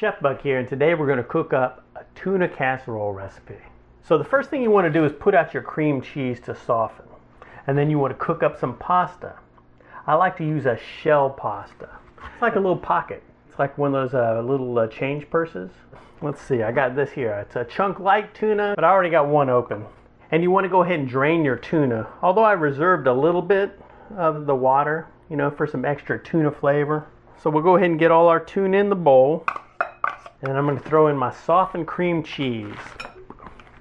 Chef Buck here, and today we're going to cook up a tuna casserole recipe. So the first thing you want to do is put out your cream cheese to soften, and then you want to cook up some pasta. I like to use a shell pasta. It's like a little pocket. It's like one of those little change purses. Let's see, I got this here. It's a chunk light tuna, but I already got one open. And you want to go ahead and drain your tuna, although I reserved a little bit of the water, you know, for some extra tuna flavor. So we'll go ahead and get all our tuna in the bowl. And I'm going to throw in my softened cream cheese.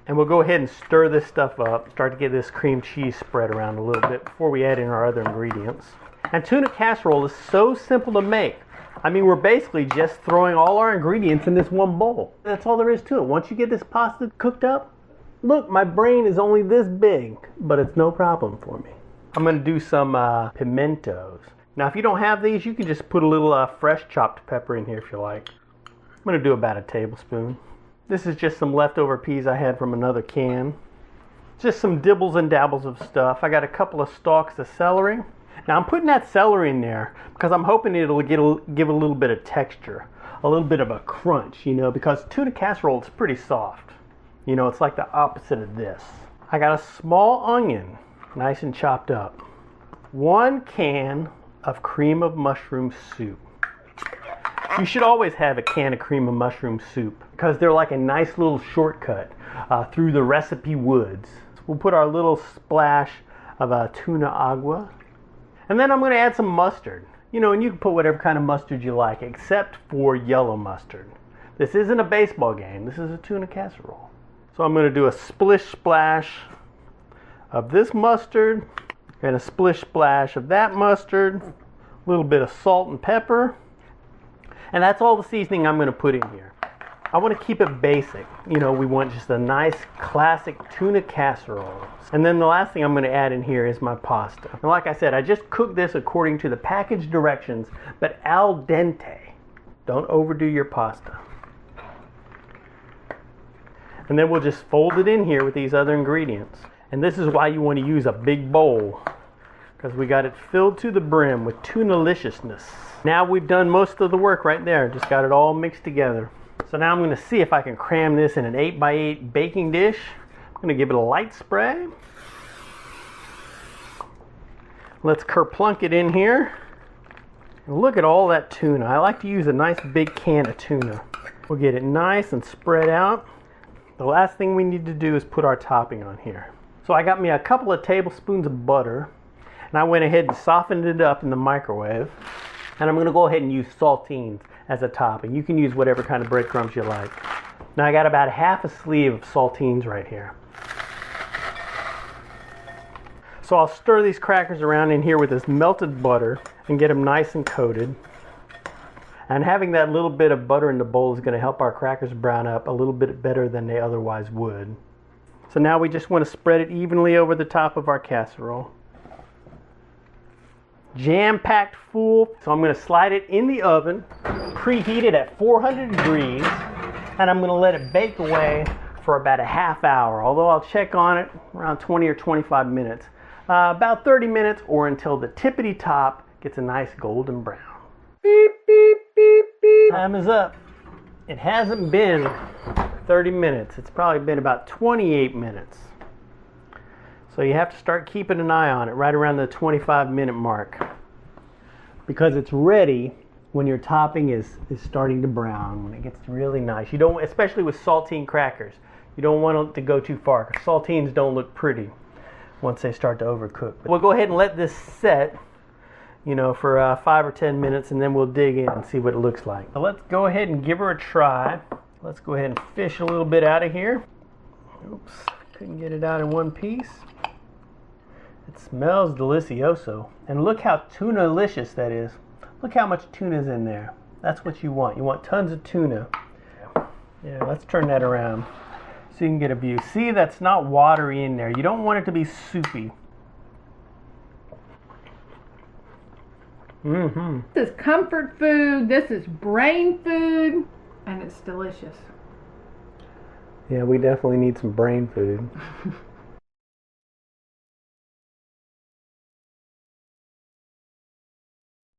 And we'll go ahead and stir this stuff up. Start to get this cream cheese spread around a little bit before we add in our other ingredients. And tuna casserole is so simple to make. I mean, we're basically just throwing all our ingredients in this one bowl. That's all there is to it. Once you get this pasta cooked up, look, my brain is only this big, but it's no problem for me. I'm going to do some pimentos. Now, if you don't have these, you can just put a little fresh chopped pepper in here if you like. I'm going to do about a tablespoon. This is just some leftover peas I had from another can. Just some dibbles and dabbles of stuff. I got a couple of stalks of celery. Now I'm putting that celery in there because I'm hoping it'll give a little bit of texture, a little bit of a crunch, you know, because tuna casserole is pretty soft. You know, it's like the opposite of this. I got a small onion, nice and chopped up. 1 can of cream of mushroom soup. You should always have a can of cream of mushroom soup because they're like a nice little shortcut through the recipe woods. So we'll put our little splash of tuna agua. And then I'm going to add some mustard. You know, and you can put whatever kind of mustard you like except for yellow mustard. This isn't a baseball game. This is a tuna casserole. So I'm going to do a splish splash of this mustard and a splish splash of that mustard. A little bit of salt and pepper. And that's all the seasoning I'm going to put in here. I want to keep it basic. You know, we want just a nice classic tuna casserole. And then the last thing I'm going to add in here is my pasta. And like I said, I just cooked this according to the package directions, but al dente. Don't overdo your pasta. And then we'll just fold it in here with these other ingredients. And this is why you want to use a big bowl, because we got it filled to the brim with tuna-liciousness. Now we've done most of the work right there. Just got it all mixed together. So now I'm going to see if I can cram this in an 8x8 baking dish. I'm going to give it a light spray. Let's kerplunk it in here. And look at all that tuna. I like to use a nice big can of tuna. We'll get it nice and spread out. The last thing we need to do is put our topping on here. So I got me a couple of tablespoons of butter. And I went ahead and softened it up in the microwave. And I'm going to go ahead and use saltines as a topping. You can use whatever kind of breadcrumbs you like. Now I got about half a sleeve of saltines right here. So I'll stir these crackers around in here with this melted butter and get them nice and coated. And having that little bit of butter in the bowl is going to help our crackers brown up a little bit better than they otherwise would. So now we just want to spread it evenly over the top of our casserole. Jam-packed full. So I'm going to slide it in the oven, preheat it at 400 degrees, and I'm going to let it bake away for about a half hour, although I'll check on it around 20 or 25 minutes. About 30 minutes or until the tippity top gets a nice golden brown. Beep, beep, beep, beep. Time is up. It hasn't been 30 minutes. It's probably been about 28 minutes. So you have to start keeping an eye on it right around the 25-minute mark, because it's ready when your topping is starting to brown, when it gets really nice. You don't, especially with saltine crackers, you don't want it to go too far, because saltines don't look pretty once they start to overcook. But we'll go ahead and let this set, you know, for 5 or 10 minutes, and then we'll dig in and see what it looks like. So let's go ahead and give her a try. Let's go ahead and fish a little bit out of here. Oops, couldn't get it out in one piece. It smells delicioso. And look how tuna-licious that is. Look how much tuna's in there. That's what you want. You want tons of tuna. Yeah, let's turn that around so you can get a view. See, that's not watery in there. You don't want it to be soupy. This is comfort food. This is brain food. And it's delicious. Yeah, we definitely need some brain food.